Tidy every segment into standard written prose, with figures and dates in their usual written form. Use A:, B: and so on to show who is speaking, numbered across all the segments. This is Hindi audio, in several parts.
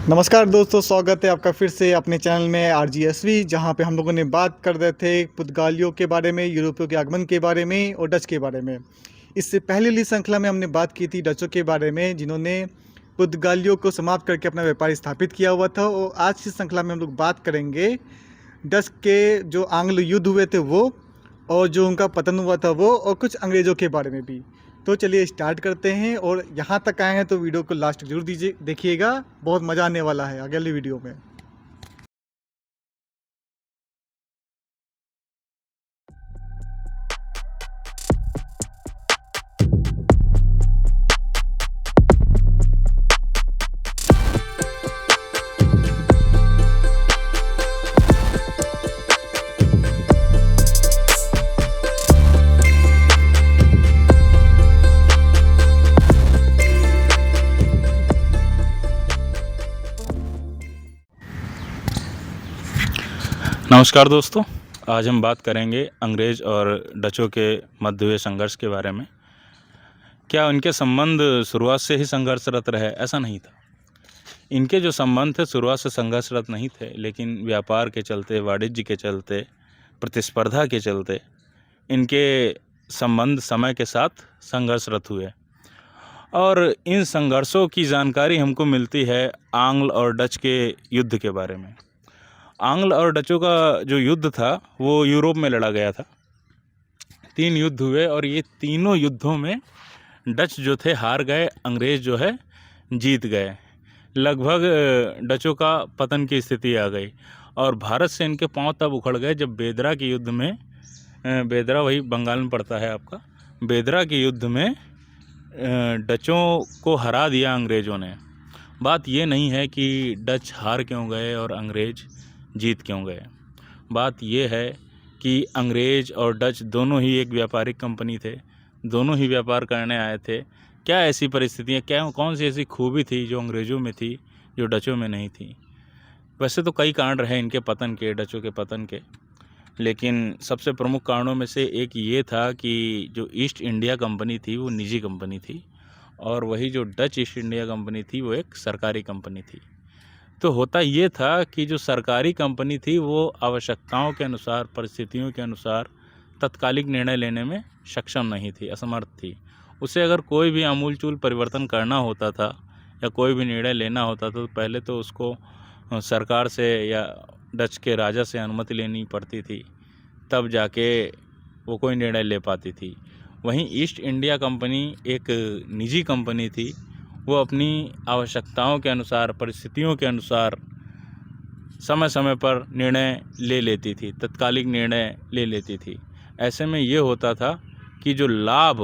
A: नमस्कार दोस्तों, स्वागत है आपका फिर से अपने चैनल में आरजीएसवी, जहाँ पे हम लोगों ने बात कर रहे थे पुर्तगालियों के बारे में, यूरोपियों के आगमन के बारे में और डच के बारे में। इससे पहले वाली श्रृंखला में हमने बात की थी डचों के बारे में, जिन्होंने पुर्तगालियों को समाप्त करके अपना व्यापार स्थापित किया हुआ था। और आज की श्रृंखला में हम लोग बात करेंगे डच के जो आंग्ल युद्ध हुए थे वो, और जो उनका पतन हुआ था वो, और कुछ अंग्रेज़ों के बारे में भी। तो चलिए स्टार्ट करते हैं। और यहाँ तक आए हैं तो वीडियो को लास्ट जरूर देखिएगा, बहुत मज़ा आने वाला है अगली वीडियो में।
B: नमस्कार दोस्तों, आज हम बात करेंगे अंग्रेज़ और डचों के मध्य हुए संघर्ष के बारे में। क्या उनके संबंध शुरुआत से ही संघर्षरत रहे? ऐसा नहीं था। इनके जो संबंध थे शुरुआत से संघर्षरत नहीं थे, लेकिन व्यापार के चलते, वाणिज्य के चलते, प्रतिस्पर्धा के चलते इनके संबंध समय के साथ संघर्षरत हुए। और इन संघर्षों की जानकारी हमको मिलती है आंग्ल और डच के युद्ध के बारे में। आंग्ल और डचों का जो युद्ध था वो यूरोप में लड़ा गया था। 3 युद्ध हुए और ये तीनों युद्धों में डच जो थे हार गए, अंग्रेज़ जो है जीत गए। लगभग डचों का पतन की स्थिति आ गई और भारत से इनके पांव तब उखड़ गए जब बेदरा के युद्ध में, बेदरा वही बंगाल में पड़ता है आपका, बेदरा के युद्ध में डचों को हरा दिया अंग्रेज़ों ने। बात ये नहीं है कि डच हार क्यों गए और अंग्रेज़ जीत क्यों गए। बात ये है कि अंग्रेज़ और डच दोनों ही एक व्यापारिक कंपनी थे, दोनों ही व्यापार करने आए थे। क्या ऐसी परिस्थितियाँ, क्या कौन सी ऐसी खूबी थी जो अंग्रेज़ों में थी जो डचों में नहीं थी? वैसे तो कई कारण रहे इनके पतन के, डचों के पतन के, लेकिन सबसे प्रमुख कारणों में से एक ये था कि जो ईस्ट इंडिया कंपनी थी वो निजी कंपनी थी और वही जो डच ईस्ट इंडिया कंपनी थी वो एक सरकारी कंपनी थी। तो होता ये था कि जो सरकारी कंपनी थी वो आवश्यकताओं के अनुसार, परिस्थितियों के अनुसार तत्कालिक निर्णय लेने में सक्षम नहीं थी, असमर्थ थी। उसे अगर कोई भी आमूल-चूल परिवर्तन करना होता था या कोई भी निर्णय लेना होता था तो पहले तो उसको सरकार से या डच के राजा से अनुमति लेनी पड़ती थी, तब जाके वो कोई निर्णय ले पाती थी। वहीं ईस्ट इंडिया कंपनी एक निजी कंपनी थी, वो अपनी आवश्यकताओं के अनुसार, परिस्थितियों के अनुसार समय समय पर निर्णय ले लेती थी, तत्कालिक निर्णय ले लेती थी। ऐसे में ये होता था कि जो लाभ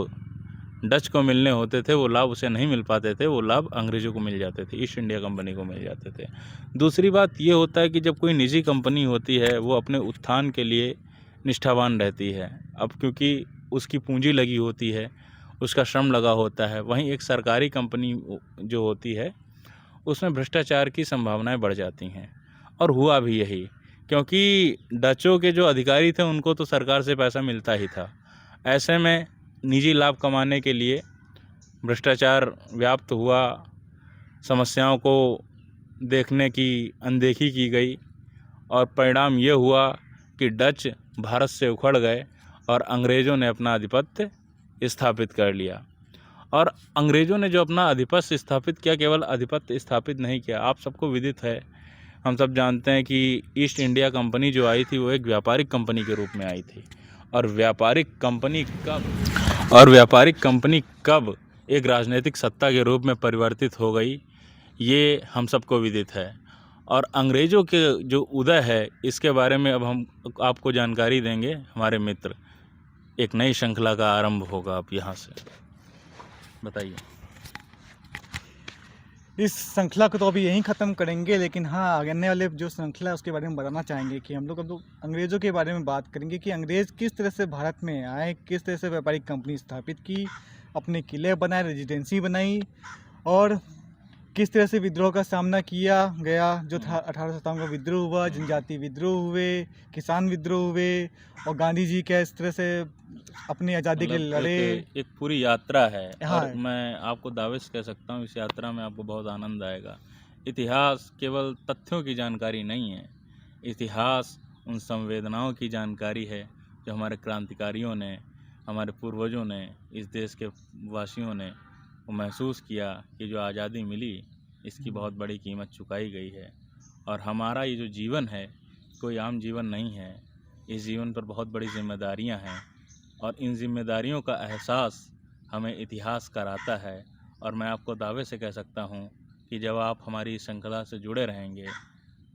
B: डच को मिलने होते थे वो लाभ उसे नहीं मिल पाते थे, वो लाभ अंग्रेज़ों को मिल जाते थे, ईस्ट इंडिया कंपनी को मिल जाते थे। दूसरी बात ये होता है कि जब कोई निजी कंपनी होती है वो अपने उत्थान के लिए निष्ठावान रहती है। अब क्योंकि उसकी पूंजी लगी होती है, उसका श्रम लगा होता है। वहीं एक सरकारी कंपनी जो होती है उसमें भ्रष्टाचार की संभावनाएं बढ़ जाती हैं, और हुआ भी यही, क्योंकि डचों के जो अधिकारी थे उनको तो सरकार से पैसा मिलता ही था। ऐसे में निजी लाभ कमाने के लिए भ्रष्टाचार व्याप्त हुआ, समस्याओं को देखने की अनदेखी की गई और परिणाम ये हुआ कि डच भारत से उखड़ गए और अंग्रेज़ों ने अपना आधिपत्य स्थापित कर लिया। और अंग्रेज़ों ने जो अपना आधिपत्य स्थापित किया, केवल आधिपत्य स्थापित नहीं किया, आप सबको विदित है, हम सब जानते हैं कि ईस्ट इंडिया कंपनी जो आई थी वो एक व्यापारिक कंपनी के रूप में आई थी। और व्यापारिक कंपनी कब एक राजनीतिक सत्ता के रूप में परिवर्तित हो गई, ये हम सबको विदित है। और अंग्रेज़ों के जो उदय है इसके बारे में अब हम आपको जानकारी देंगे हमारे मित्र। एक नई श्रृंखला का आरंभ होगा अब यहाँ से, बताइए।
A: इस श्रृंखला को तो अभी यहीं ख़त्म करेंगे, लेकिन हाँ, आने वाले जो श्रृंखला है उसके बारे में बताना चाहेंगे कि हम लोग अब अंग्रेज़ों के बारे में बात करेंगे कि अंग्रेज़ किस तरह से भारत में आए, किस तरह से व्यापारिक कंपनी स्थापित की, अपने किले बनाए, रेजिडेंसी बनाई, और किस तरह से विद्रोह का सामना किया गया। जो था 1857 का विद्रोह हुआ, जनजातीय विद्रोह हुए, किसान विद्रोह हुए, और गांधी जी क्या इस तरह से अपनी आज़ादी के लिए लड़े।
B: एक पूरी यात्रा है।
A: हाँ।
B: और मैं आपको दावे से कह सकता हूँ इस यात्रा में आपको बहुत आनंद आएगा। इतिहास केवल तथ्यों की जानकारी नहीं है, इतिहास उन संवेदनाओं की जानकारी है जो हमारे क्रांतिकारियों ने, हमारे पूर्वजों ने, इस देश के वासियों ने वो महसूस किया कि जो आज़ादी मिली इसकी बहुत बड़ी कीमत चुकाई गई है। और हमारा ये जो जीवन है कोई आम जीवन नहीं है, इस जीवन पर बहुत बड़ी जिम्मेदारियां हैं और इन जिम्मेदारियों का एहसास हमें इतिहास कराता है। और मैं आपको दावे से कह सकता हूँ कि जब आप हमारी इस श्रृंखला से जुड़े रहेंगे,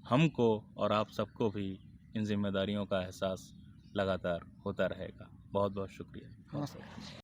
B: हमको और आप सबको भी इन जिम्मेदारियों का एहसास लगातार होता रहेगा। बहुत बहुत शुक्रिया।
A: हाँ सर।